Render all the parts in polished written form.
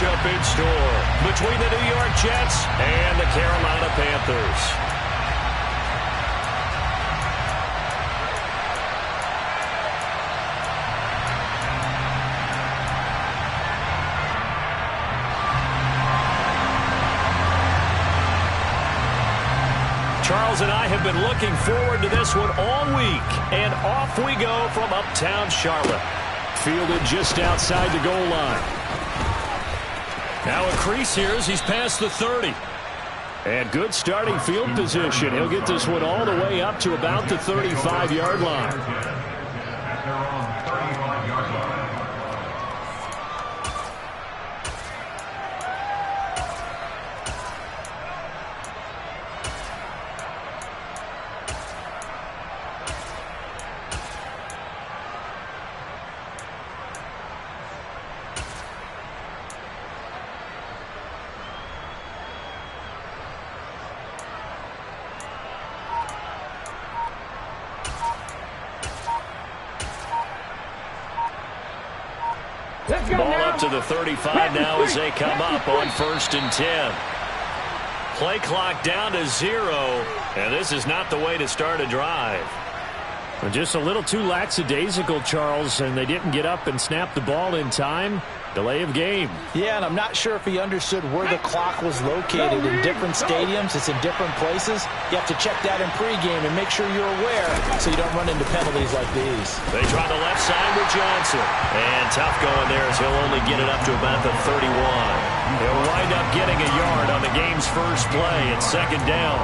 matchup in store between the New York Jets and the Carolina Panthers. Charles and I have been looking forward to this one all week, and off we go from uptown Charlotte. Fielded just outside the goal line. Now a crease here as he's past the 30. And good starting field position. He'll get this one all the way up to about the 35-yard line. Ball up to the 35 now as they come up on 1st and 10. Play clock down to 0, and this is not the way to start a drive. Just a little too lackadaisical, Charles, and they didn't get up and snap the ball in time. Delay of game. Yeah, and I'm not sure if he understood where the clock was located. In different stadiums, it's in different places. You have to check that in pregame and make sure you're aware so you don't run into penalties like these. They try the left side with Johnson. And tough going there as he'll only get it up to about the 31. He'll wind up getting a yard on the game's first play. It's 2nd down.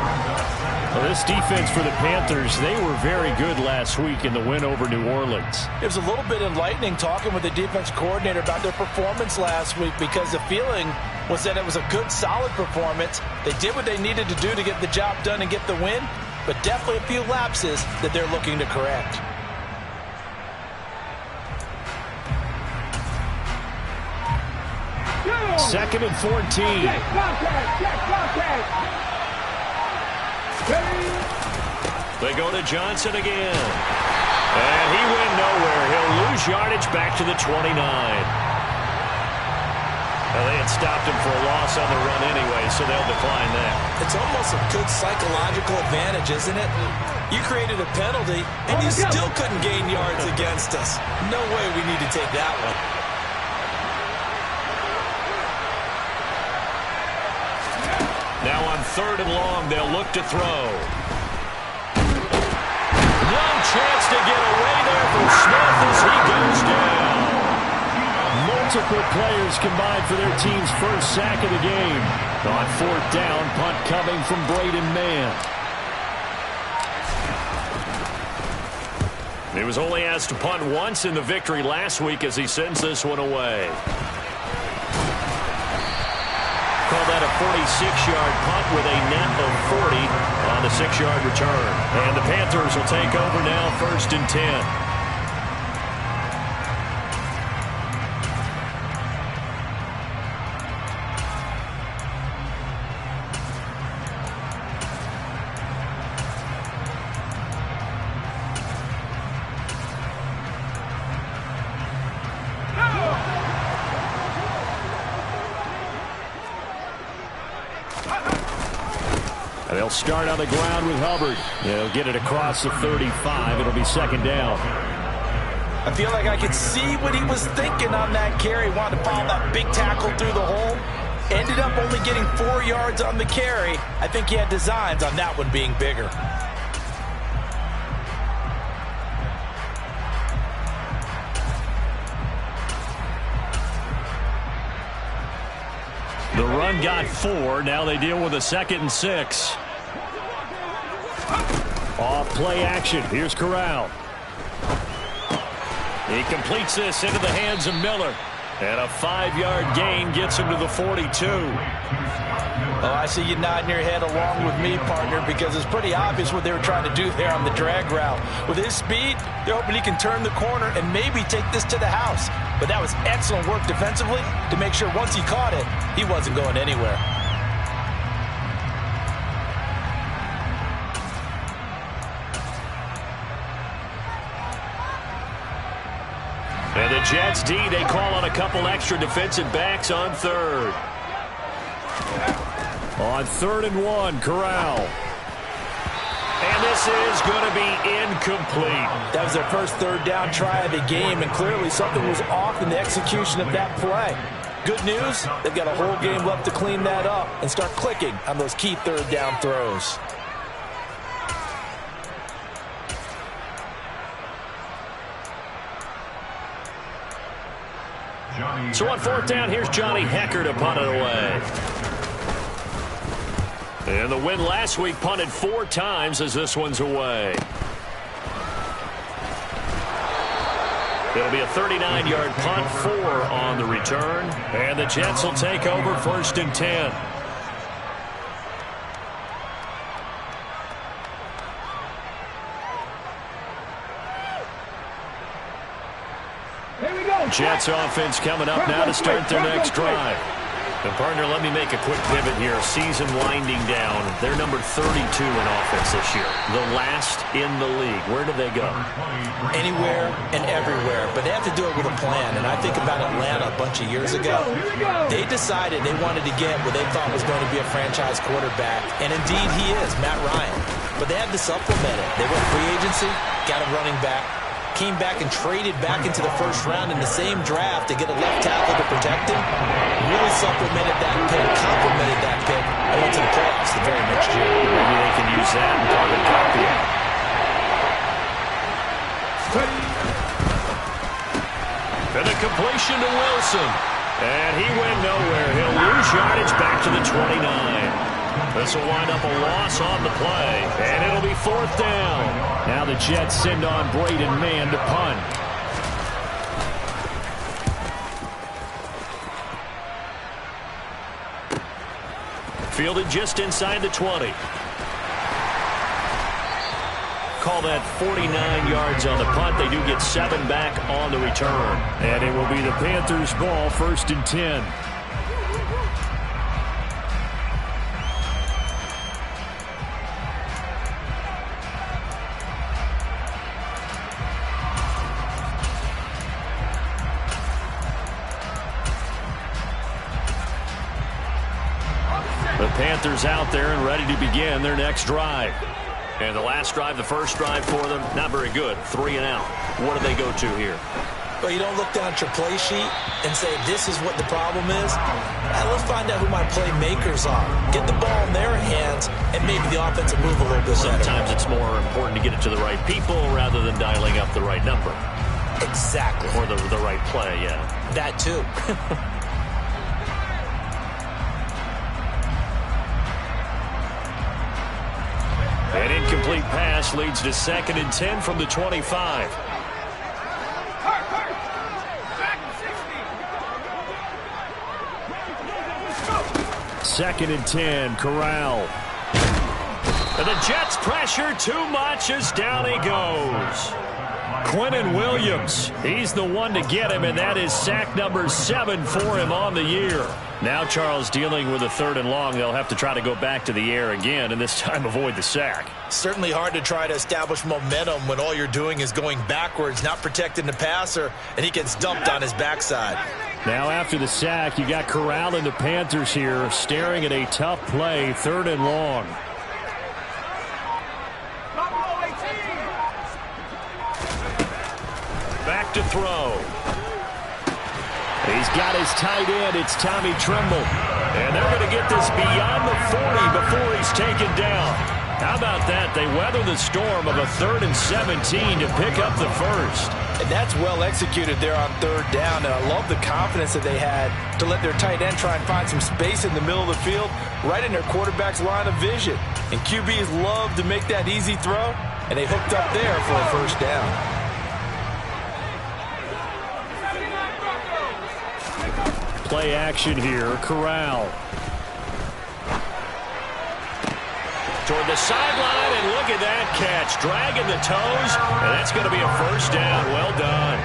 Well, this defense for the Panthers, they were very good last week in the win over New Orleans. It was a little bit enlightening talking with the defense coordinator about their performance last week because the feeling was that it was a good, solid performance. They did what they needed to do to get the job done and get the win, but definitely a few lapses that they're looking to correct. Second and 14. They go to Johnson again. And he went nowhere. He'll lose yardage back to the 29. Well, they had stopped him for a loss on the run anyway, so they'll decline that. It's almost a good psychological advantage, isn't it? You created a penalty, and you still couldn't gain yards against us. No way we need to take that one. Now on 3rd and long, they'll look to throw. No chance to get away there from Smith as he goes down. Multiple players combined for their team's first sack of the game. On 4th down, punt coming from Braden Mann. He was only asked to punt once in the victory last week as he sends this one away. Call that a 46-yard punt with a net of 40 on the 6-yard return. And the Panthers will take over now 1st and 10. They'll start on the ground with Hubbard. They'll get it across the 35. It'll be 2nd down. I feel like I could see what he was thinking on that carry. Wanted to follow that big tackle through the hole. Ended up only getting 4 yards on the carry. I think he had designs on that one being bigger. The run got 4. Now they deal with a 2nd and 6. Off play action. Here's Corral. He completes this into the hands of Miller. And a 5-yard gain gets him to the 42. Oh, I see you nodding your head along with me, partner, because it's pretty obvious what they were trying to do there on the drag route. With his speed, they're hoping he can turn the corner and maybe take this to the house. But that was excellent work defensively to make sure once he caught it, he wasn't going anywhere. And the Jets D, they call on a couple extra defensive backs on third. On 3rd and 1, Corral. And this is going to be incomplete. That was their first third down try of the game, and clearly something was off in the execution of that play. Good news, they've got a whole game left to clean that up and start clicking on those key third down throws. So on 4th down, here's Johnny Hecker to punt it away. And the win last week punted 4 times as this one's away. It'll be a 39-yard punt, 4 on the return. And the Jets will take over 1st and 10. Jets offense coming up now to start their next drive. And partner, let me make a quick pivot here. Season winding down. They're number 32 in offense this year. The last in the league. Where do they go? Anywhere and everywhere. But they have to do it with a plan. And I think about Atlanta a bunch of years ago. They decided they wanted to get what they thought was going to be a franchise quarterback. And indeed he is, Matt Ryan. But they had to supplement it. They went free agency, got a running back, came back and traded back into the first round in the same draft to get a left tackle to protect him. Really supplemented that pick, complemented that pick, and went to the playoffs the very next year. Maybe they can use that and carbon copy it. And the completion to Wilson. And he went nowhere. He'll lose yardage back to the 29. This will wind up a loss on the play, and it'll be 4th down. Now the Jets send on Braden Mann to punt. Fielded just inside the 20. Call that 49 yards on the punt. They do get 7 back on the return. And it will be the Panthers' ball, 1st and 10. The Panthers out there and ready to begin their next drive. And the last drive, the first drive for them, not very good. 3 and out. What do they go to here? Well, you don't look down at your play sheet and say, this is what the problem is. Let's find out who my playmakers are. Get the ball in their hands, and maybe the offense will move a little bit better. Sometimes it's more important to get it to the right people rather than dialing up the right number. Exactly. Or the right play, yeah. That too. An incomplete pass leads to 2nd and 10 from the 25. Second and 10, Corral. And the Jets pressure too much as down he goes. Quinnen Williams, he's the one to get him, and that is sack number 7 for him on the year. Now Charles dealing with a 3rd and long. They'll have to try to go back to the air again, and this time avoid the sack. Certainly hard to try to establish momentum when all you're doing is going backwards, not protecting the passer, and he gets dumped on his backside. Now after the sack, you got Corral and the Panthers here staring at a tough play, 3rd and long. Back to throw. He's got his tight end. It's Tommy Tremble. And they're going to get this beyond the 40 before he's taken down. How about that? They weather the storm of a 3rd and 17 to pick up the first. And that's well executed there on 3rd down. And I love the confidence that they had to let their tight end try and find some space in the middle of the field, right in their quarterback's line of vision. And QBs love to make that easy throw, and they hooked up there for a 1st down. Play action here, Corral. Toward the sideline, and look at that catch. Dragging the toes, and that's going to be a 1st down. Well done.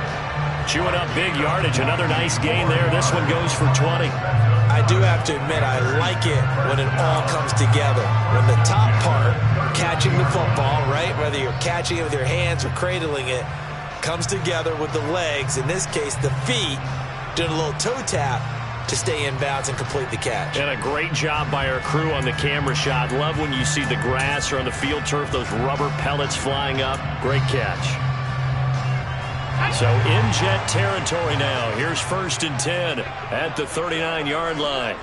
Chewing up big yardage. Another nice gain there. This one goes for 20. I do have to admit, I like it when it all comes together. When the top part, catching the football, right, whether you're catching it with your hands or cradling it, comes together with the legs, in this case the feet, doing a little toe tap to stay in bounds and complete the catch. And a great job by our crew on the camera shot. Love when you see the grass or on the field turf, those rubber pellets flying up. Great catch. So in Jet territory now. Here's 1st and 10 at the 39-yard line.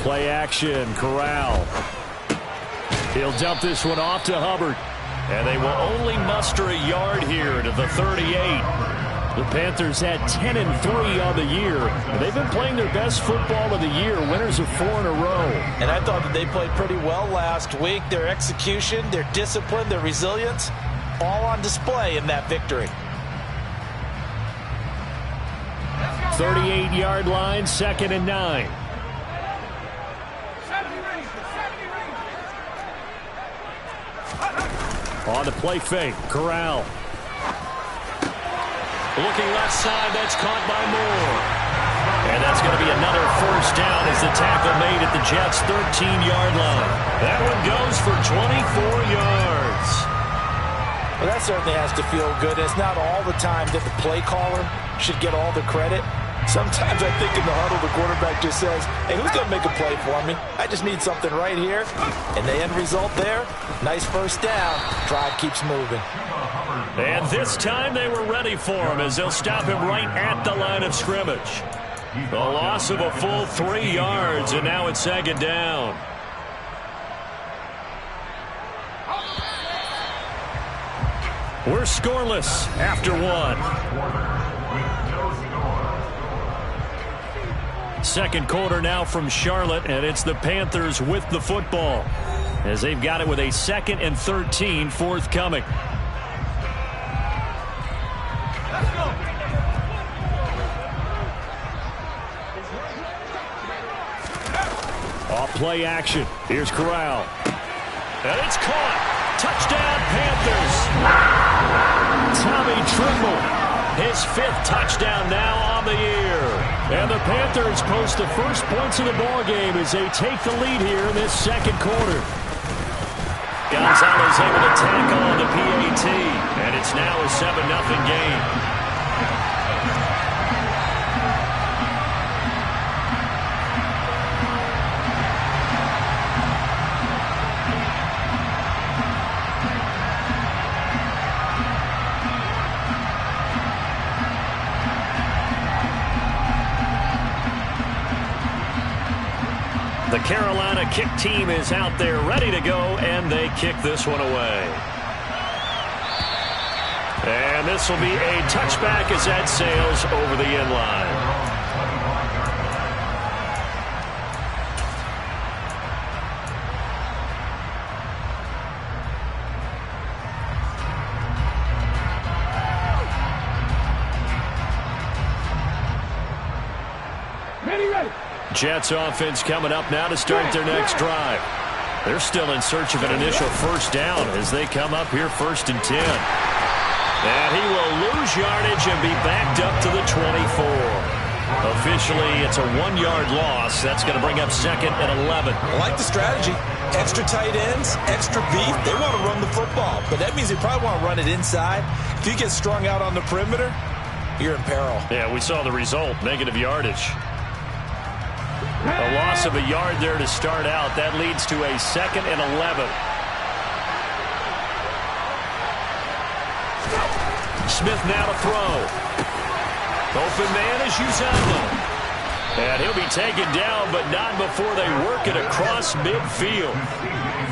Play action, Corral. He'll dump this one off to Hubbard. And they will only muster a yard here to the 38. The Panthers had 10-3 on the year. They've been playing their best football of the year, winners of 4 in a row. And I thought that they played pretty well last week. Their execution, their discipline, their resilience, all on display in that victory. 38-yard line, 2nd and 9. On the play fake, Corral. Looking left side, that's caught by Moore. And that's going to be another 1st down as the tackle made at the Jets' 13-yard line. That one goes for 24 yards. Well, that certainly has to feel good. It's not all the time that the play caller should get all the credit. Sometimes I think in the huddle, the quarterback just says, hey, who's going to make a play for me? I just need something right here. And the end result there, nice 1st down. Drive keeps moving. And this time they were ready for him as they'll stop him right at the line of scrimmage. The loss of a full 3 yards, and now it's 2nd down. We're scoreless after 1. 2nd quarter now from Charlotte, and it's the Panthers with the football as they've got it with a 2nd and 13 forthcoming. Off play action. Here's Corral. And it's caught. Touchdown, Panthers. Tommy Trimble. His 5th touchdown now on the year. And the Panthers post the first points of the ball game as they take the lead here in this 2nd quarter. Gonzalez able to tackle on the PAT. And it's now a 7-0 game. The Carolina kick team is out there ready to go, and they kick this one away. And this will be a touchback as that sails over the end line. Jets offense coming up now to start their next drive. They're still in search of an initial 1st down as they come up here 1st and 10. And he will lose yardage and be backed up to the 24. Officially, it's a 1-yard loss. That's going to bring up 2nd and 11. I like the strategy. Extra tight ends, extra beef. They want to run the football, but that means they probably want to run it inside. If you get strung out on the perimeter, you're in peril. Yeah, we saw the result, negative yardage. A loss of a yard there to start out. That leads to a 2nd and 11. Smith now to throw. Open man is Uzomah. And he'll be taken down, but not before they work it across midfield.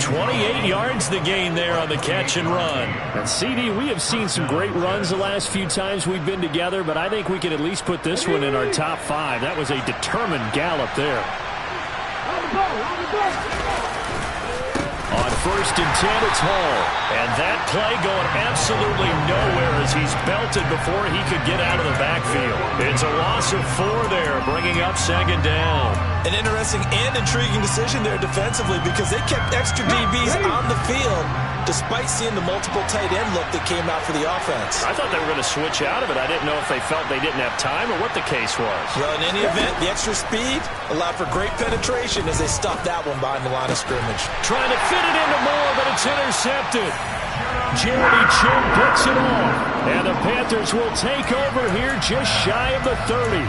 28 yards the gain there on the catch and run. And CD, we have seen some great runs the last few times we've been together, but I think we can at least put this one in our top 5. That was a determined gallop there. On 1st and 10, it's Hall. And that play going absolutely nowhere as he's belted before he could get out of the backfield. It's a loss of 4 there, bringing up 2nd down. An interesting and intriguing decision there defensively because they kept extra DBs on the field despite seeing the multiple tight end look that came out for the offense. I thought they were going to switch out of it. I didn't know if they felt they didn't have time or what the case was. Well, in any event, the extra speed allowed for great penetration as they stopped that one behind the line of scrimmage. Trying to fit it into Moore, but it's intercepted. Jeremy Chin picks it off. And the Panthers will take over here just shy of the 30.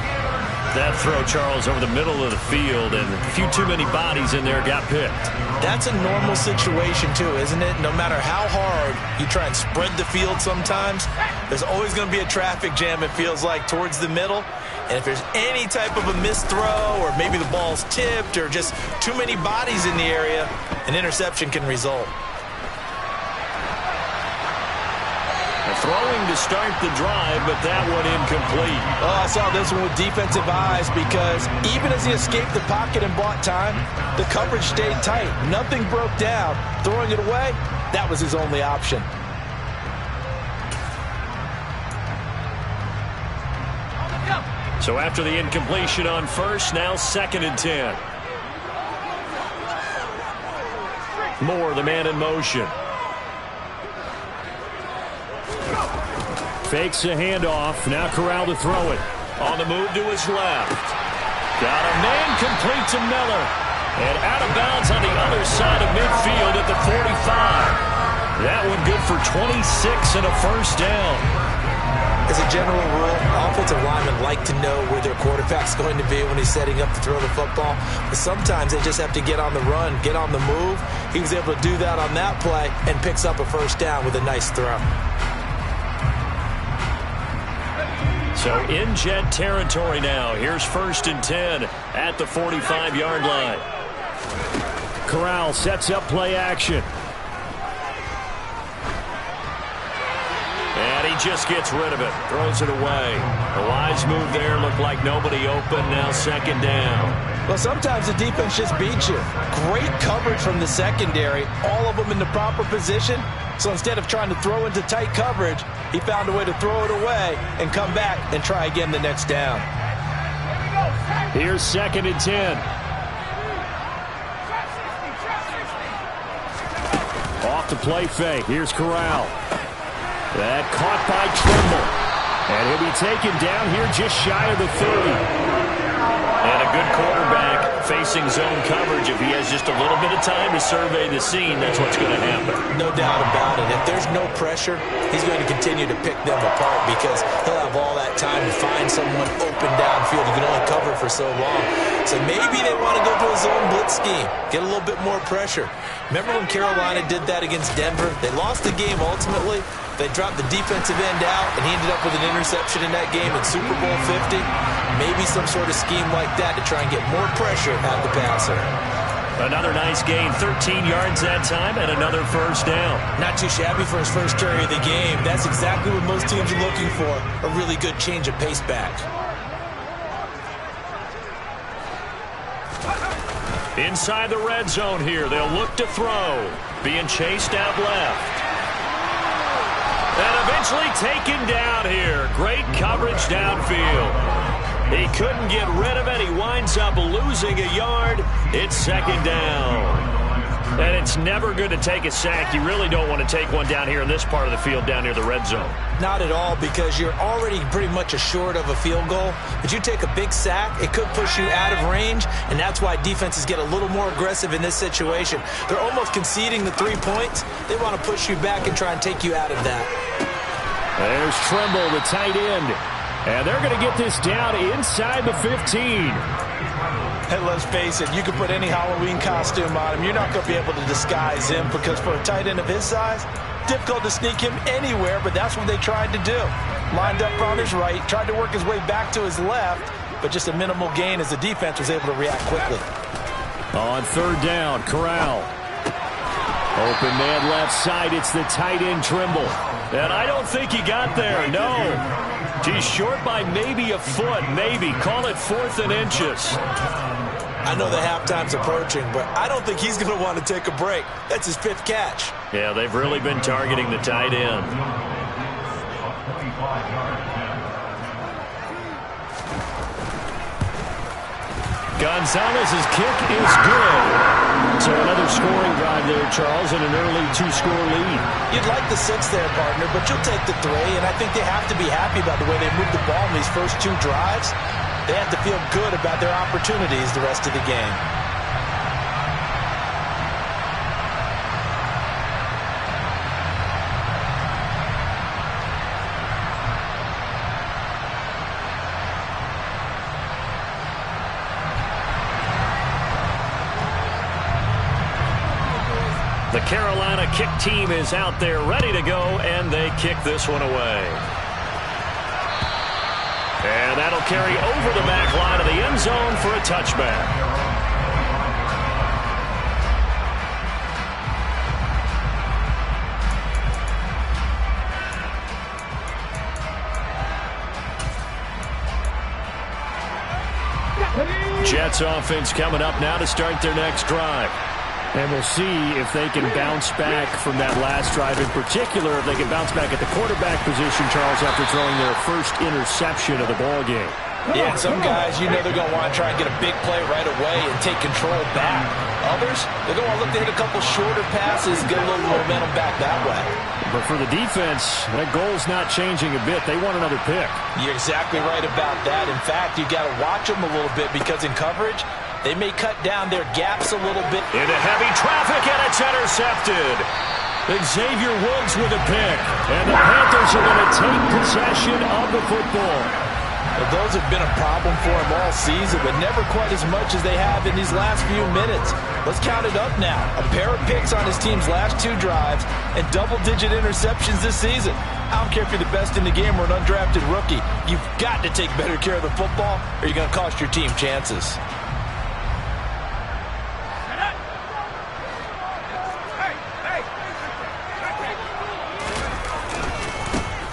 That throw, Charles, over the middle of the field, and a few too many bodies in there got picked. That's a normal situation, too, isn't it? No matter how hard you try and spread the field sometimes, there's always going to be a traffic jam, it feels like, towards the middle. And if there's any type of a missed throw, or maybe the ball's tipped, or just too many bodies in the area, an interception can result. Throwing to start the drive, but that one incomplete. Oh, I saw this one with defensive eyes because even as he escaped the pocket and bought time, the coverage stayed tight. Nothing broke down. Throwing it away, that was his only option. So after the incompletion on first, now 2nd and 10. Moore, the man in motion. Fakes a handoff. Now Corral to throw it. On the move to his left. Got a man complete to Miller. And out of bounds on the other side of midfield at the 45. That one good for 26 and a first down. As a general rule, offensive linemen like to know where their quarterback's going to be when he's setting up to throw the football. But sometimes they just have to get on the run, get on the move. He was able to do that on that play and picks up a first down with a nice throw. So in Jet territory now. Here's 1st and 10 at the 45-yard line. Corral sets up play action. And he just gets rid of it. Throws it away. A wise move there. Looked like nobody open. Now 2nd down. Well, sometimes the defense just beats you. Great coverage from the secondary. All of them in the proper position. So instead of trying to throw into tight coverage, he found a way to throw it away and come back and try again the next down. Here's 2nd and 10. Off the play fake. Here's Corral. That caught by Trimble. And he'll be taken down here just shy of the 30. And a good quarterback facing zone coverage. If he has just a little bit of time to survey the scene, that's what's going to happen. No doubt about it. If there's no pressure, he's going to continue to pick them apart because he'll have all that time to find someone open downfield. He can only cover for so long. So maybe they want to go to a zone blitz scheme, get a little bit more pressure. Remember when Carolina did that against Denver? They lost the game ultimately. They dropped the defensive end out, and he ended up with an interception in that game in Super Bowl 50. Maybe some sort of scheme like that to try and get more pressure at the passer. Another nice gain, 13 yards that time, and another first down. Not too shabby for his first carry of the game. That's exactly what most teams are looking for, a really good change of pace back. Inside the red zone here, they'll look to throw. Being chased out left. And eventually taken down here. Great coverage downfield. He couldn't get rid of it. He winds up losing a yard. It's 2nd down. And it's never good to take a sack. You really don't want to take one down here in this part of the field down near the red zone. Not at all, because you're already pretty much assured of a field goal. But you take a big sack, it could push you out of range, and that's why defenses get a little more aggressive in this situation. They're almost conceding the 3 points. They want to push you back and try and take you out of that. There's Trimble, the tight end. And they're going to get this down inside the 15. And let's face it, you can put any Halloween costume on him. You're not going to be able to disguise him because for a tight end of his size, difficult to sneak him anywhere, but that's what they tried to do. Lined up on his right, tried to work his way back to his left, but just a minimal gain as the defense was able to react quickly. On 3rd down, Corral. Open man left side, it's the tight end Trimble. And I don't think he got there, no. He's short by maybe a foot, maybe. Call it 4th and inches. I know the halftime's approaching, but I don't think he's going to want to take a break. That's his 5th catch. Yeah, they've really been targeting the tight end. Gonzalez's kick is good. So another scoring drive there, Charles, and an early 2-score lead. You'd like the 6 there, partner, but you'll take the 3, and I think they have to be happy about the way they moved the ball in these first 2 drives. They have to feel good about their opportunities the rest of the game. The Carolina kick team is out there ready to go, and they kick this one away. And that'll carry over the back line of the end zone for a touchback. Jets offense coming up now to start their next drive. And we'll see if they can bounce back from that last drive. In particular, if they can bounce back at the quarterback position, Charles, after throwing their first interception of the ball game. Yeah, some guys, you know they're going to want to try and get a big play right away and take control back. Others, they're going to want to look to hit a couple shorter passes, get a little momentum back that way. But for the defense, that goal's not changing a bit. They want another pick. You're exactly right about that. In fact, you got to watch them a little bit because in coverage, they may cut down their gaps a little bit. Into heavy traffic, and it's intercepted. Xavier Woods with a pick. And the Panthers are going to take possession of the football. Well, those have been a problem for them all season, but never quite as much as they have in these last few minutes. Let's count it up now. A pair of picks on his team's last 2 drives and double-digit interceptions this season. I don't care if you're the best in the game or an undrafted rookie. You've got to take better care of the football or you're going to cost your team chances.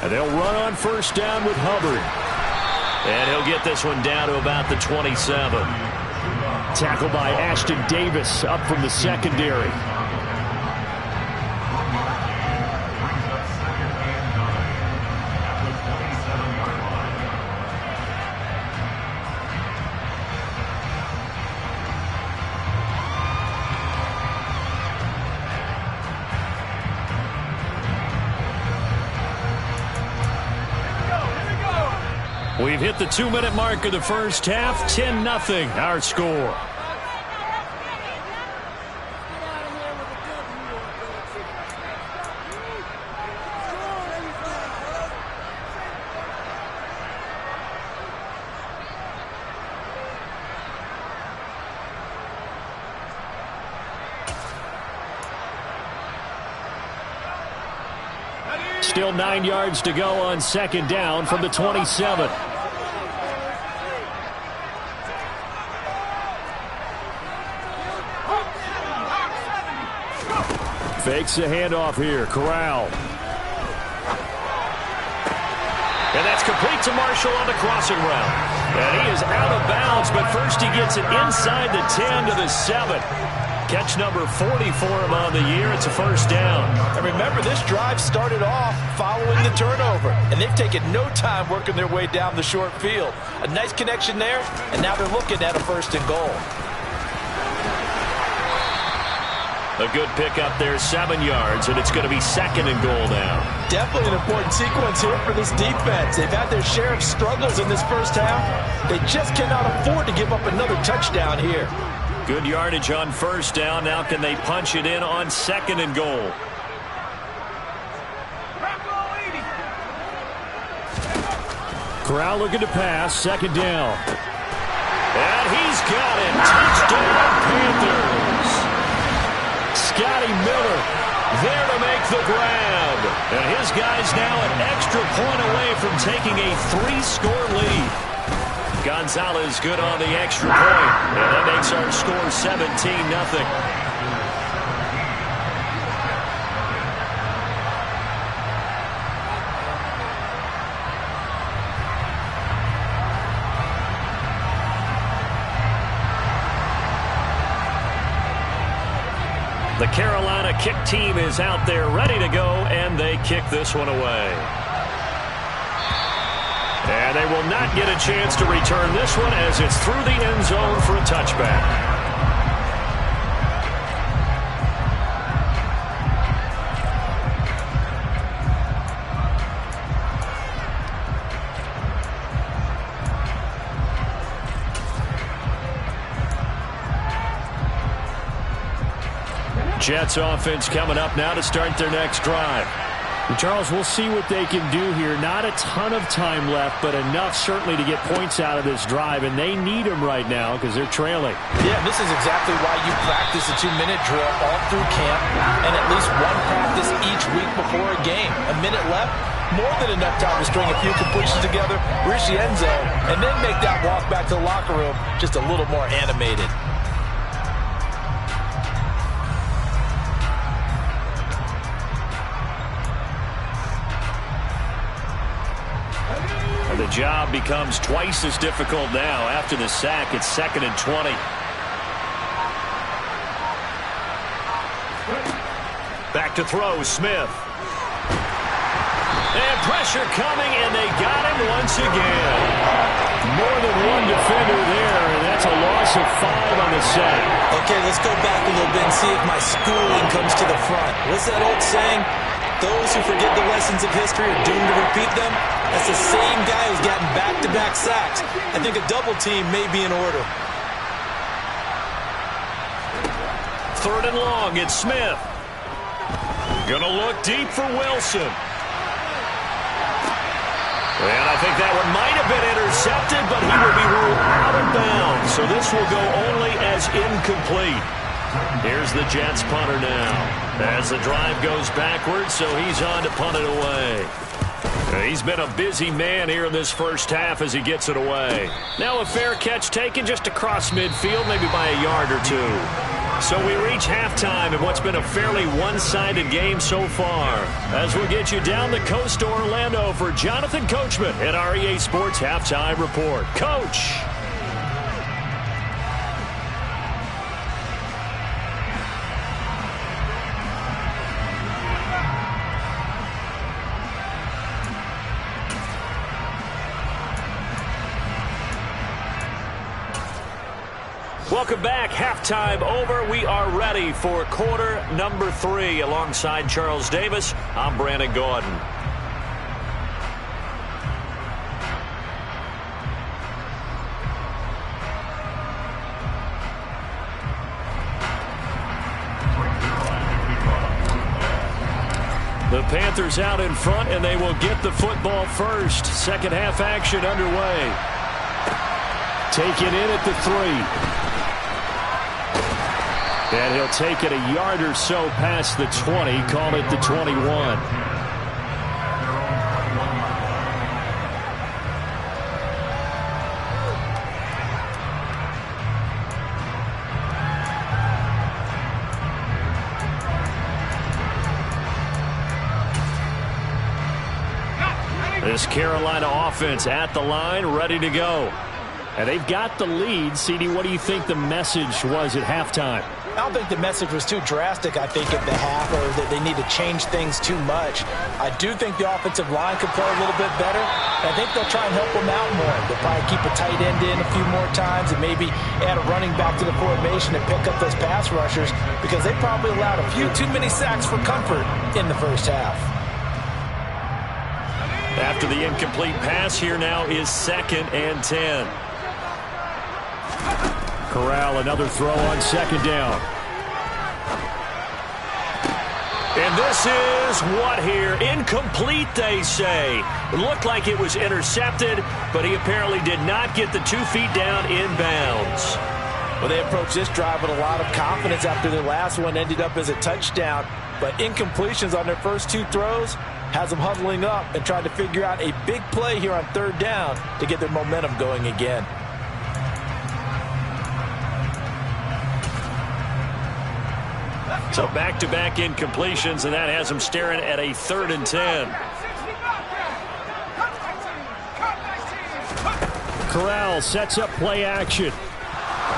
And they'll run on first down with Hubbard. And he'll get this one down to about the 27. Tackled by Ashton Davis up from the secondary. We've hit the 2-minute mark of the first half. 10-0 our score. Still 9 yards to go on second down from the 27. Fakes the handoff here. Corral. And that's complete to Marshall on the crossing route. And he is out of bounds, but first he gets it inside the 10 to the 7. Catch number 40 for him on the year. It's a first down. And remember, this drive started off following the turnover, and they've taken no time working their way down the short field. A nice connection there, and now they're looking at a first and goal. A good pick up there, 7 yards, and it's going to be second and goal now. Definitely an important sequence here for this defense. They've had their share of struggles in this first half. They just cannot afford to give up another touchdown here. Good yardage on first down. Now can they punch it in on second and goal? Corral looking to pass. Second down. And he's got it. Touchdown, Panthers. Scotty Miller there to make the grab. And his guy's now an extra point away from taking a 3-score lead. Gonzalez good on the extra point. And that makes our score 17-0. The Carolina kick team is out there ready to go, and they kick this one away. And they will not get a chance to return this one as it's through the end zone for a touchback. Jets offense coming up now to start their next drive. And Charles, we'll see what they can do here. Not a ton of time left, but enough certainly to get points out of this drive, and they need them right now because they're trailing. Yeah, this is exactly why you practice a 2-minute drill all through camp and at least one practice each week before a game. A minute left, more than enough time to string a few completions together, reach the end zone, and then make that walk back to the locker room just a little more animated. The job becomes twice as difficult now. After the sack, it's 2nd and 20. Back to throw, Smith. And pressure coming, and they got him once again. More than one defender there, and that's a loss of 5 on the sack. Okay, let's go back a little bit and see if my schooling comes to the front. What's that old saying? Those who forget the lessons of history are doomed to repeat them. That's the same guy who's gotten back-to-back sacks. I think a double team may be in order. 3rd and long, it's Smith. Gonna look deep for Wilson. And I think that one might have been intercepted, but he will be ruled out of bounds. So this will go only as incomplete. Here's the Jets punter now. As the drive goes backwards, so he's on to punt it away. He's been a busy man here in this first half as he gets it away. Now a fair catch taken just across midfield, maybe by a yard or two. So we reach halftime in what's been a fairly one-sided game so far. As we'll get you down the coast to Orlando for Jonathan Coachman at our EA Sports Halftime Report. Coach! Welcome back. Halftime over. We are ready for quarter number 3. Alongside Charles Davis, I'm Brandon Gordon. The Panthers out in front, and they will get the football first. Second half action underway. Taken in at the 3. And he'll take it a yard or so past the 20, call it the 21. This Carolina offense at the line, ready to go. And they've got the lead. CD, what do you think the message was at halftime? I don't think the message was too drastic, I think, at the half, or that they need to change things too much. I do think the offensive line could play a little bit better. I think they'll try and help them out more. They'll probably keep a tight end in a few more times and maybe add a running back to the formation and pick up those pass rushers because they probably allowed a few too many sacks for comfort in the first half. After the incomplete pass, here now is 2nd and 10. Corral, another throw on 2nd down. And this is what here? Incomplete, they say. It looked like it was intercepted, but he apparently did not get the 2 feet down in bounds. Well, they approached this drive with a lot of confidence after their last one ended up as a touchdown. But incompletions on their first 2 throws has them huddling up and trying to figure out a big play here on 3rd down to get their momentum going again. So back-to-back incompletions, and that has them staring at a 3rd and 10. Corral sets up play action.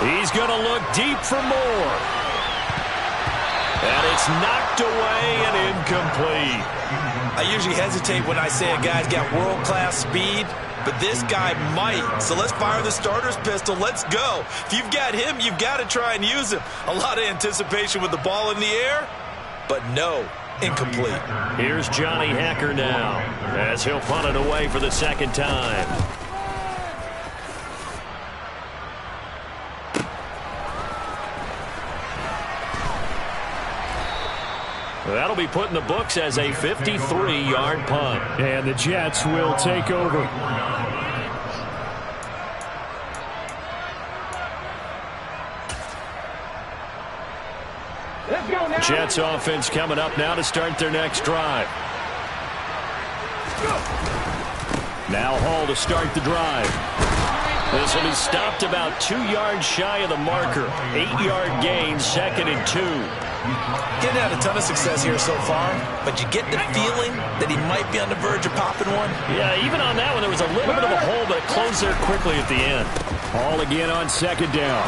He's going to look deep for more. And it's knocked away and incomplete. I usually hesitate when I say a guy's got world-class speed, but this guy might. So let's fire the starter's pistol. Let's go. If you've got him, you've got to try and use him. A lot of anticipation with the ball in the air, but no, incomplete. Here's Johnny Hacker now as he'll punt it away for the 2nd time. That'll be put in the books as a 53-yard punt. And the Jets will take over. Jets offense coming up now to start their next drive. Now Hall to start the drive. This will be stopped about 2 yards shy of the marker. 8-yard gain, 2nd and 2. Getting had a ton of success here so far, but you get the feeling that he might be on the verge of popping one. Yeah, even on that one, there was a little bit of a hole, but it closed there quickly at the end. Hall again on 2nd down.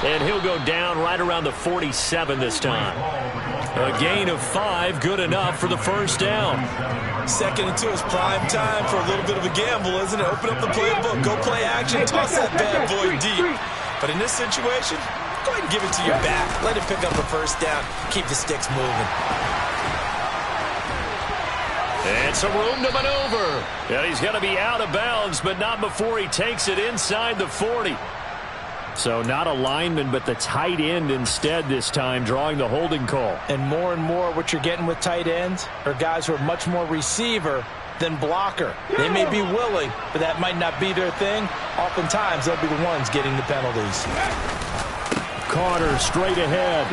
And he'll go down right around the 47 this time. A gain of 5, good enough for the first down. 2nd and 2 is prime time for a little bit of a gamble, isn't it? Open up the playbook, go play action, toss that bad boy deep. But in this situation, go ahead and give it to your back. Let him pick up a first down. Keep the sticks moving. And some room to maneuver. And he's going to be out of bounds, but not before he takes it inside the 40. So not a lineman, but the tight end instead this time, drawing the holding call. And more what you're getting with tight ends are guys who are much more receiver than blocker. They may be willing, but that might not be their thing. Oftentimes, they'll be the ones getting the penalties. Carter straight ahead.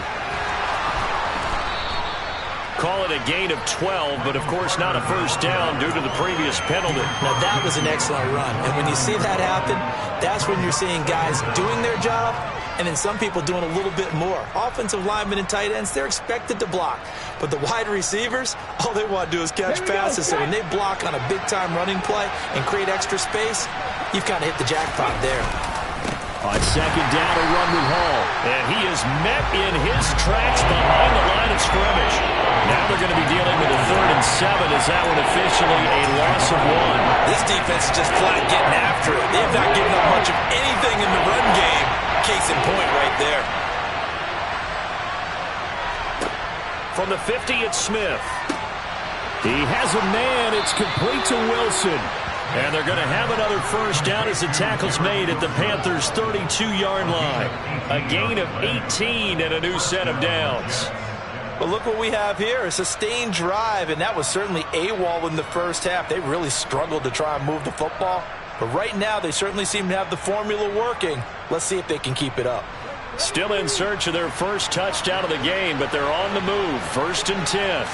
Call it a gain of 12, but of course not a first down due to the previous penalty. Now that was an excellent run, and when you see that happen, that's when you're seeing guys doing their job and then some people doing a little bit more. Offensive linemen and tight ends, they're expected to block, but the wide receivers, all they want to do is catch passes. So when they block on a big-time running play and create extra space, you've kind of hit the jackpot there. On 2nd down, a run with Hall. And he is met in his tracks behind the line of scrimmage. Now they're going to be dealing with a 3rd and 7 as that one officially a loss of 1. This defense is just flat getting after it. They have not given up much of anything in the run game. Case in point right there. From the 50, it's Smith. He has a man. It's complete to Wilson. And they're going to have another first down as the tackle's made at the Panthers' 32-yard line. A gain of 18 and a new set of downs. But look what we have here, a sustained drive, and that was certainly AWOL in the first half. They really struggled to try and move the football. But right now, they certainly seem to have the formula working. Let's see if they can keep it up. Still in search of their first touchdown of the game, but they're on the move. 1st and 10.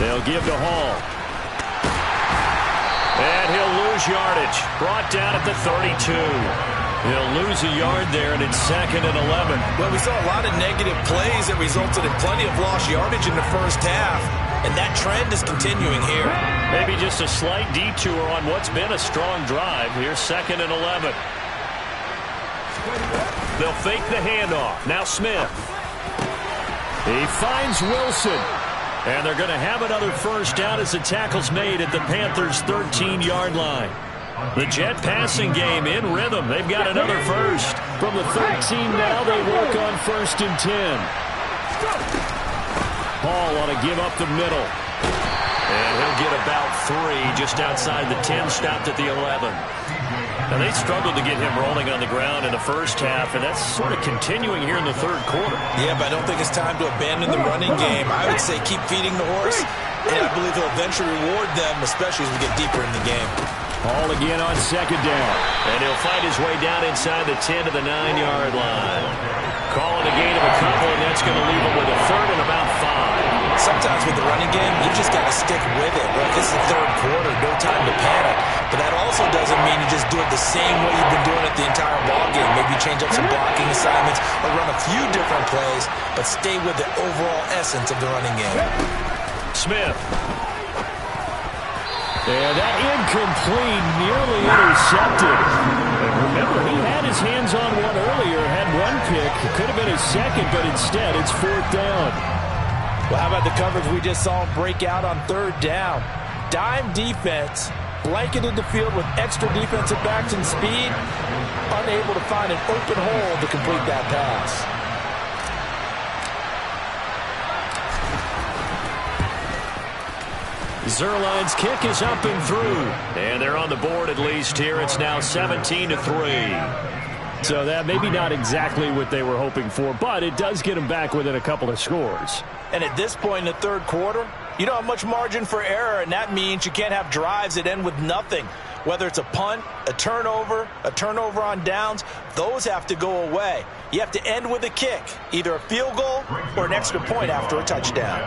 They'll give to Hall. And he'll lose yardage. Brought down at the 32. He'll lose a yard there, and it's 2nd and 11. Well, we saw a lot of negative plays that resulted in plenty of lost yardage in the first half. And that trend is continuing here. Maybe just a slight detour on what's been a strong drive. Here's 2nd and 11. They'll fake the handoff. Now Smith. He finds Wilson. And they're going to have another first down as the tackle's made at the Panthers' 13-yard line. The Jet passing game in rhythm. They've got another first. From the 13 now, they work on 1st and 10. Hall ought to give up the middle. And he'll get about 3 just outside the 10, stopped at the 11. Now, they struggled to get him rolling on the ground in the first half, and that's sort of continuing here in the 3rd quarter. Yeah, but I don't think it's time to abandon the running game. I would say keep feeding the horse, and I believe he'll eventually reward them, especially as we get deeper in the game. Hall again on 2nd down. And he'll fight his way down inside the 10 to the 9-yard line. Calling a gain of a couple, and that's going to leave him with a 3rd and about 5. Sometimes with the running game, you just got to stick with it. Look, this is the 3rd quarter, no time to panic. But that also doesn't mean you just do it the same way you've been doing it the entire ballgame. Maybe change up some blocking assignments or run a few different plays, but stay with the overall essence of the running game. Smith. And that incomplete, nearly intercepted. And remember, he had his hands on one earlier, had one pick. It could have been his second, but instead it's 4th down. Well, how about the coverage we just saw him break out on 3rd down? Dime defense, blanketed the field with extra defensive backs and speed, unable to find an open hole to complete that pass. Zerline's kick is up and through. And they're on the board at least here. It's now 17-3. So that maybe not exactly what they were hoping for, but it does get them back within a couple of scores. And at this point in the third quarter, you don't have much margin for error, and that means you can't have drives that end with nothing. Whether it's a punt, a turnover on downs, those have to go away. You have to end with a kick, either a field goal or an extra point after a touchdown.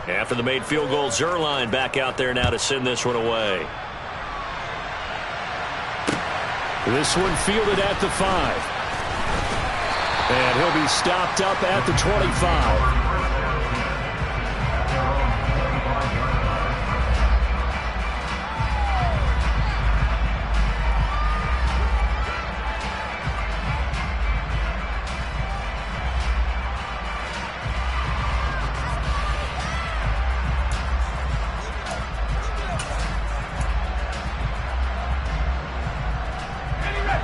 After the made field goal, Zuerlein back out there now to send this one away. This one fielded at the 5. And he'll be stopped up at the 25.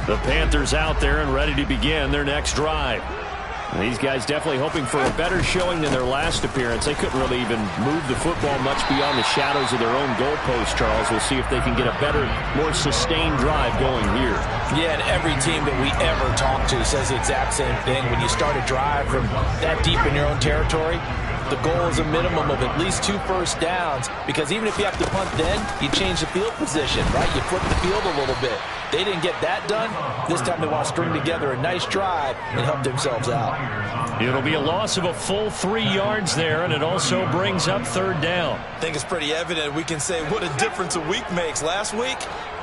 The Panthers out there and ready to begin their next drive. These guys definitely hoping for a better showing than their last appearance. They couldn't really even move the football much beyond the shadows of their own goalpost, Charles. We'll see if they can get a better, more sustained drive going here. Yeah, and every team that we ever talk to says the exact same thing. When you start a drive from that deep in your own territory, the goal is a minimum of at least 2 first downs, because even if you have to punt then, you change the field position, right? You flip the field a little bit. They didn't get that done. This time they want to string together a nice drive and help themselves out. It'll be a loss of a full 3 yards there, and it also brings up third down. I think it's pretty evident we can say what a difference a week makes. Last week,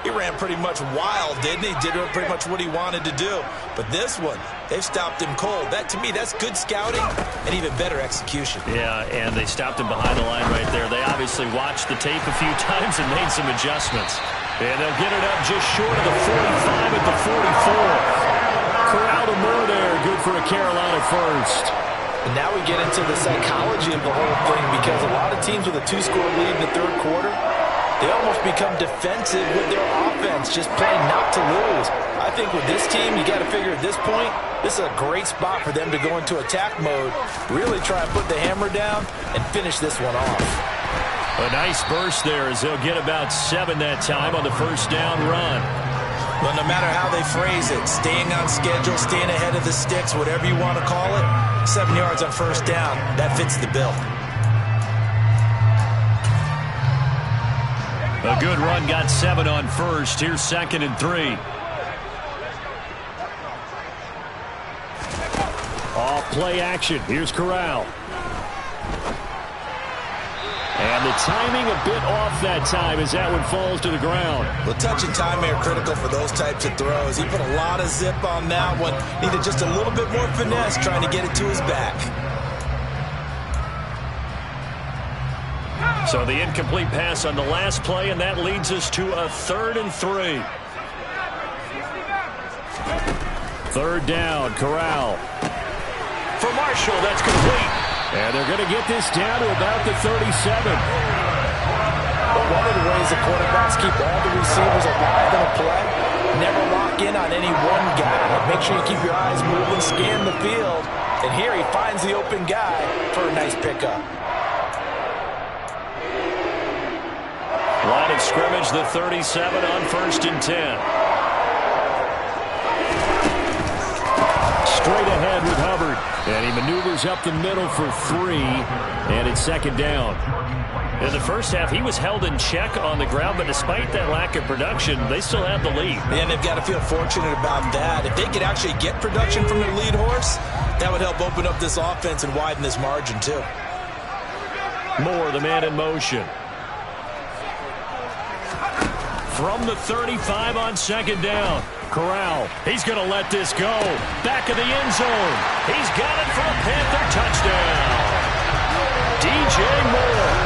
he ran pretty much wild, didn't he? Did pretty much what he wanted to do. But this one, they've stopped him cold. That, to me, that's good scouting and even better execution. Yeah, and they stopped him behind the line right there. They obviously watched the tape a few times and made some adjustments. And they'll get it up just short of the 45 at the 44. Corral to Moore there. Good for a Carolina first. And now we get into the psychology of the whole thing, because a lot of teams with a 2-score lead in the third quarter, they almost become defensive with their offense, just playing not to lose. I think with this team, you got to figure at this point, this is a great spot for them to go into attack mode, really try and put the hammer down and finish this one off. A nice burst there as they'll get about 7 that time on the first down run. But no matter how they phrase it, staying on schedule, staying ahead of the sticks, whatever you want to call it, 7 yards on first down, that fits the bill. A good run got 7 on first. Here's 2nd and 3. Off play action. Here's Corral. And the timing a bit off that time as that one falls to the ground. Well, touch and timing are critical for those types of throws. He put a lot of zip on that one. Needed just a little bit more finesse trying to get it to his back. So the incomplete pass on the last play, and that leads us to a 3rd and 3. 3rd down, Corral. For Marshall, that's complete. And they're going to get this down to about the 37. But one of the ways the quarterbacks keep all the receivers alive in a play, never lock in on any one guy. Make sure you keep your eyes moving, scan the field. And here he finds the open guy for a nice pickup. Line of scrimmage, the 37 on 1st and 10. Straight ahead with Hubbard. And he maneuvers up the middle for 3. And it's 2nd down. In the first half, he was held in check on the ground, but despite that lack of production, they still have the lead. And they've got to feel fortunate about that. If they could actually get production from their lead horse, that would help open up this offense and widen this margin too. Moore, the man in motion. From the 35 on 2nd down. Corral, he's going to let this go. Back of the end zone. He's got it for a Panther touchdown. DJ Moore,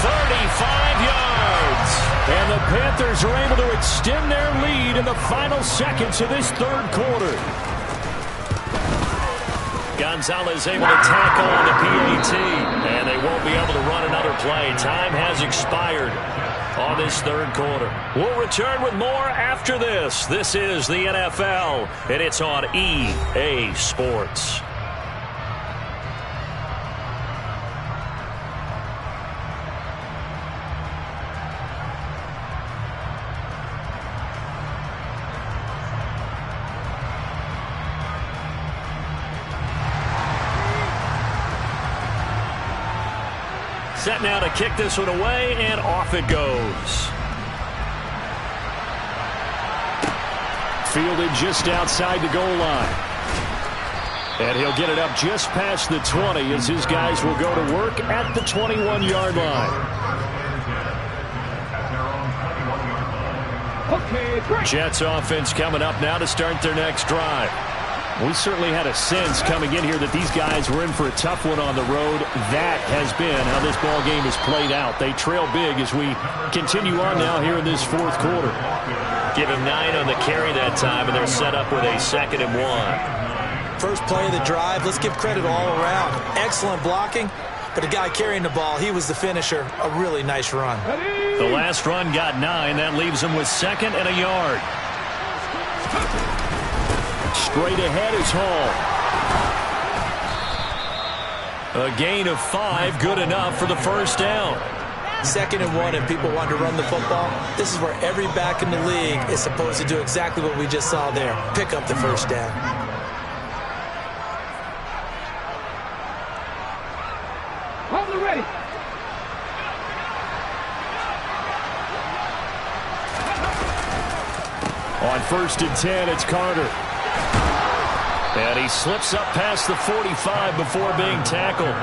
35 yards. And the Panthers are able to extend their lead in the final seconds of this third quarter. Gonzalez able to tackle on the PAT. And they won't be able to run another play. Time has expired on this third quarter. We'll return with more after this. This is the NFL, and it's on EA Sports. Set now to kick this one away, and off it goes. Fielded just outside the goal line. And he'll get it up just past the 20 as his guys will go to work at the 21-yard line. Jets offense coming up now to start their next drive. We certainly had a sense coming in here that these guys were in for a tough one on the road. That has been how this ball game has played out. They trail big as we continue on now here in this fourth quarter. Give him 9 on the carry that time, and they're set up with a 2nd and 1. First play of the drive, let's give credit all around. Excellent blocking, but the guy carrying the ball, he was the finisher. A really nice run. The last run got 9. That leaves him with 2nd and a yard. Straight ahead is Hall. A gain of 5, good enough for the first down. 2nd and 1, and people want to run the football. This is where every back in the league is supposed to do exactly what we just saw there. Pick up the first down. Ready. On 1st and 10, it's Carter. And he slips up past the 45 before being tackled.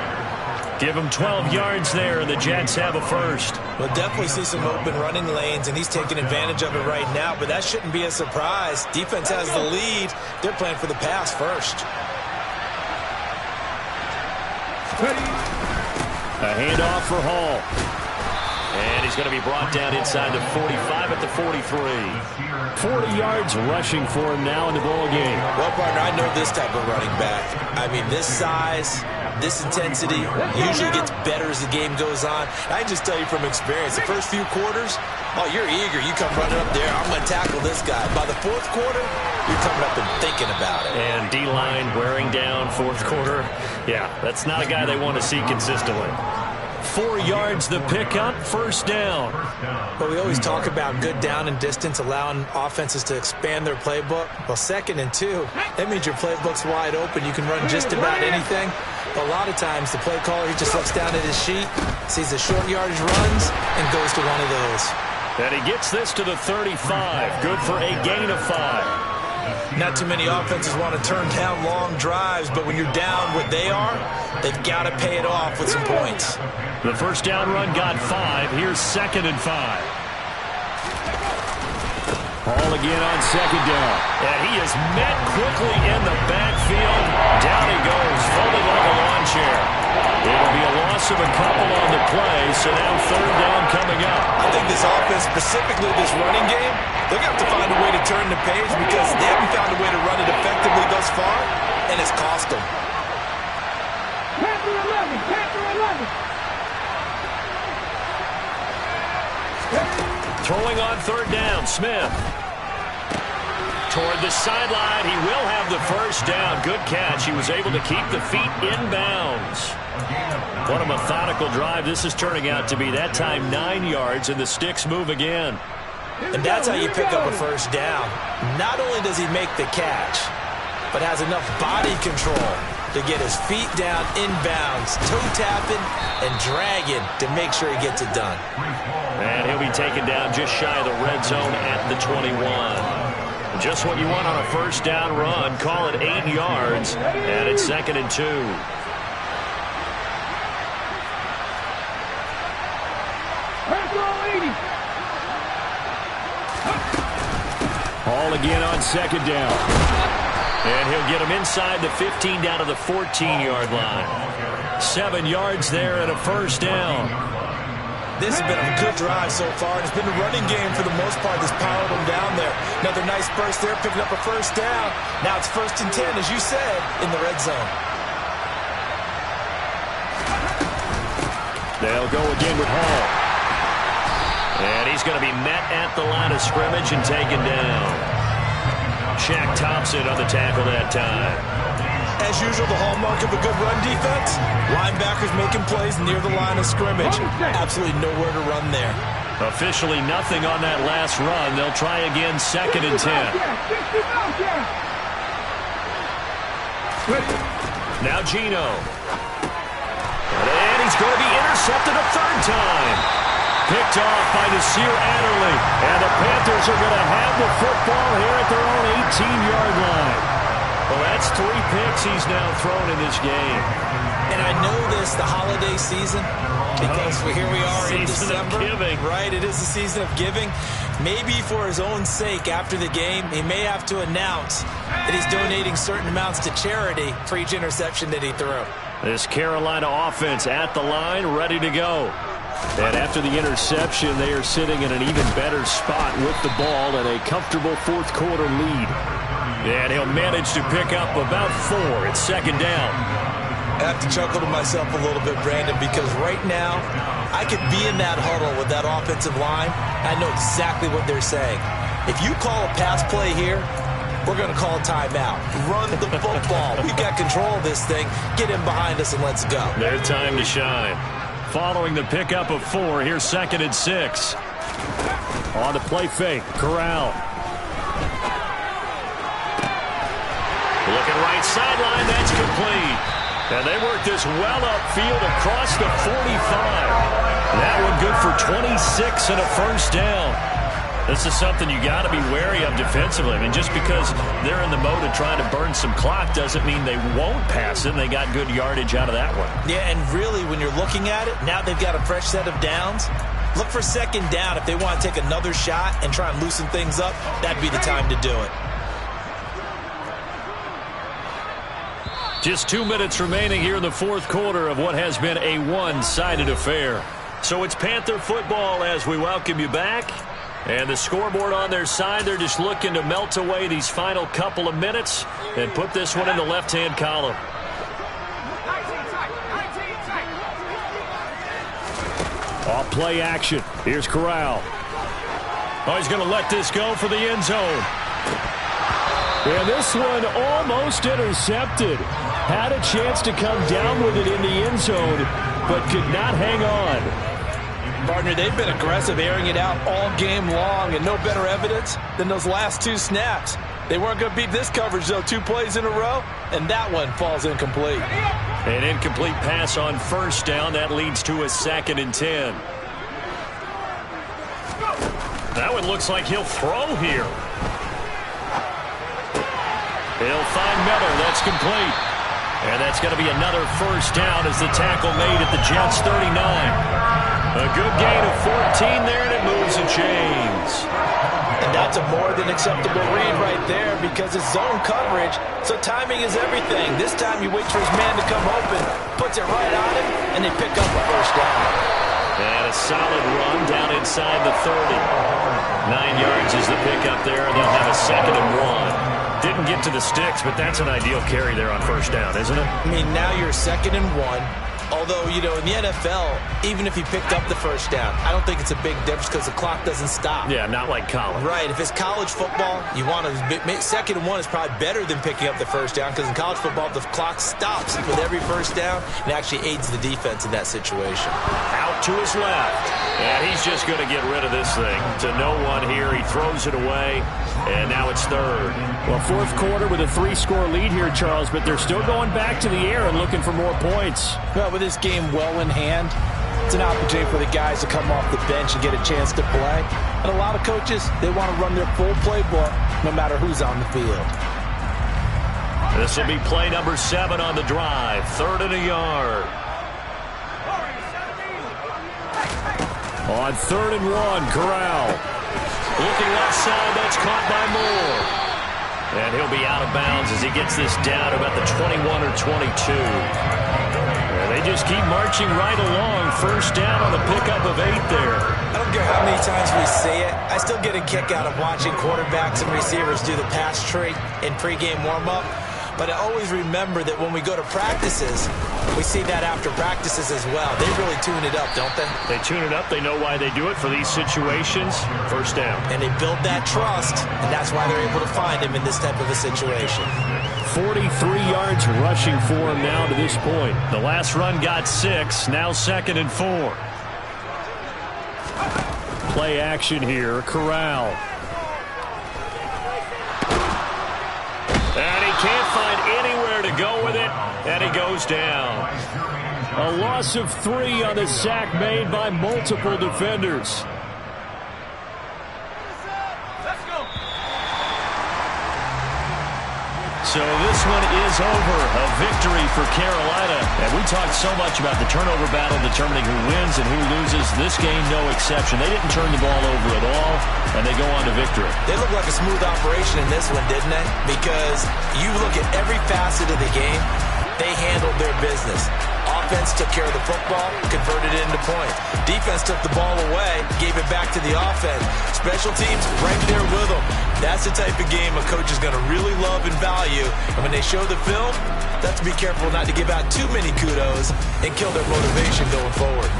Give him 12 yards there, and the Jets have a first. We'll definitely see some open running lanes, and he's taking advantage of it right now, but that shouldn't be a surprise. Defense has the lead. They're playing for the pass first. A handoff for Hall. And he's going to be brought down inside the 45 at the 43. 40 yards rushing for him now in the ball game. Well, partner, I know this type of running back. I mean, this size, this intensity usually gets better as the game goes on. I can just tell you from experience, the first few quarters, oh, you're eager. You come running up there, I'm going to tackle this guy. By the fourth quarter, you're coming up and thinking about it. And D-line wearing down fourth quarter. Yeah, that's not a guy they want to see consistently. 4 yards the pickup, first down. But we always talk about good down and distance, allowing offenses to expand their playbook. Well, 2nd and 2, that means your playbook's wide open. You can run just about anything. But a lot of times, the play caller, he just looks down at his sheet, sees the short yardage runs, and goes to one of those. And he gets this to the 35. Good for a gain of 5. Not too many offenses want to turn down long drives, but when you're down what they are, they've got to pay it off with some points. The first down run got 5. Here's 2nd and 5. Hall again on 2nd down. And he is met quickly in the backfield. Down he goes, folded like a lawn chair. It'll be a loss of a couple on the play, so now 3rd down coming up. I think this offense, specifically this running game, they're going to have to find a way to turn the page because they haven't found a way to run it effectively thus far, and it's cost them. Panther 11, Panther 11. Throwing on 3rd down, Smith. Toward the sideline, he will have the first down. Good catch. He was able to keep the feet inbounds. What a methodical drive this is turning out to be. That time 9 yards, and the sticks move again. And that's how you pick up a first down. Not only does he make the catch, but has enough body control to get his feet down inbounds, toe tapping and dragging to make sure he gets it done. And he'll be taken down just shy of the red zone at the 21. Just what you want on a first down run. Call it 8 yards, and it's 2nd and 2. Hall again on 2nd down. And he'll get him inside the 15 down to the 14-yard line. 7 yards there and a first down. This has been a good drive so far. It's been a running game for the most part that's powered them down there. Another nice burst there, picking up a first down. Now it's 1st and 10, as you said, in the red zone. They'll go again with Hall. And he's going to be met at the line of scrimmage and taken down. Shaq Thompson on the tackle that time. As usual, the hallmark of a good run defense, linebackers making plays near the line of scrimmage. Absolutely nowhere to run there. Officially nothing on that last run. They'll try again 2nd and 10. Now Gino. And And he's going to be intercepted a third time. Picked off by Nasir Adderley. And the Panthers are going to have the football here at their own 18-yard line. Well, that's 3 picks he's now thrown in this game. And I know this, the holiday season, because here we are in December. Giving. Right, it is the season of giving. Maybe for his own sake, after the game, he may have to announce that he's donating certain amounts to charity for each interception that he threw. This Carolina offense at the line, ready to go. And after the interception, they are sitting in an even better spot with the ball and a comfortable fourth-quarter lead. And he'll manage to pick up about 4. It's second down. I have to chuckle to myself a little bit, Brandon, because right now I could be in that huddle with that offensive line. I know exactly what they're saying. If you call a pass play here, we're going to call a timeout. Run the football. We've got control of this thing. Get in behind us and let's go. Their time to shine. Following the pickup of 4, here's 2nd and 6. On the play fake, Corral. Looking right sideline, that's complete. And they work this well upfield across the 45. That one good for 26 and a first down. This is something you got to be wary of defensively. I mean, just because they're in the mode of trying to burn some clock doesn't mean they won't pass it. They got good yardage out of that one. Yeah, and really, when you're looking at it, now they've got a fresh set of downs. Look for second down. If they want to take another shot and try and loosen things up, that'd be the time to do it. Just 2 minutes remaining here in the fourth quarter of what has been a one-sided affair. So it's Panther football as we welcome you back. And the scoreboard on their side, they're just looking to melt away these final couple of minutes and put this one in the left-hand column. Off play action. Here's Corral. Oh, he's going to let this go for the end zone. And this one almost intercepted. Had a chance to come down with it in the end zone, but could not hang on. Partner, they've been aggressive, airing it out all game long, and no better evidence than those last 2 snaps. They weren't going to beat this coverage, though, 2 plays in a row, and that one falls incomplete. An incomplete pass on first down. That leads to a 2nd and 10. That one looks like he'll throw here. He'll find Miller. That's complete. And that's going to be another first down as the tackle made at the Jets' 39. A good gain of 14 there, and it moves the chains. And that's a more than acceptable read right there because it's zone coverage, so timing is everything. This time you wait for his man to come open, puts it right on him, and they pick up a first down. And a solid run down inside the 30. 9 yards is the pickup there, and they'll have a 2nd and 1. Didn't get to the sticks, but that's an ideal carry there on first down, isn't it? I mean, now you're 2nd and 1. Although, you know, in the NFL, even if he picked up the first down, I don't think it's a big difference because the clock doesn't stop. Yeah, not like college. Right. If it's college football, you want to 2nd and 1 is probably better than picking up the first down because in college football, the clock stops with every first down and actually aids the defense in that situation. Out to his left. And he's just going to get rid of this thing. To no one here. He throws it away. And now it's 3rd. Well, fourth quarter with a 3-score lead here, Charles, but they're still going back to the air and looking for more points. Well, with this game well in hand, it's an opportunity for the guys to come off the bench and get a chance to play. And a lot of coaches, they want to run their full playbook no matter who's on the field. This will be play number 7 on the drive. 3rd and a yard. On 3rd and 1, Corral. Looking left side, that's caught by Moore. And he'll be out of bounds as he gets this down about the 21 or 22. And they just keep marching right along. First down on the pickup of 8 there. I don't care how many times we say it. I still get a kick out of watching quarterbacks and receivers do the pass tree in pregame warm-up. But I always remember that when we go to practices, we see that after practices as well. They really tune it up, don't they? They tune it up. They know why they do it for these situations. First down. And they build that trust, and that's why they're able to find him in this type of a situation. 43 yards rushing for him now to this point. The last run got 6. Now 2nd and 4. Play action here. Corral. And he can't find anywhere to go with it, and he goes down. A loss of 3 on the sack made by multiple defenders. So this one is over. A victory for Carolina. And we talked so much about the turnover battle determining who wins and who loses. This game, no exception. They didn't turn the ball over at all, and they go on to victory. They look like a smooth operation in this one, didn't they? Because you look at every facet of the game, they handled their business. Offense took care of the football, converted it into points. Defense took the ball away, gave it back to the offense. Special teams right there with them. That's the type of game a coach is going to really love and value. And when they show the film, they have to be careful not to give out too many kudos and kill their motivation going forward.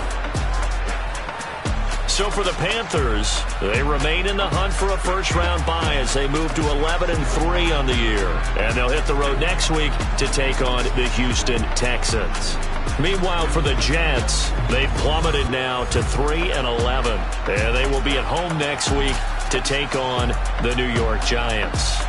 So for the Panthers, they remain in the hunt for a first-round bye as they move to 11-3 on the year. And they'll hit the road next week to take on the Houston Texans. Meanwhile, for the Jets, they've plummeted now to 3-11. And they will be at home next week to take on the New York Giants.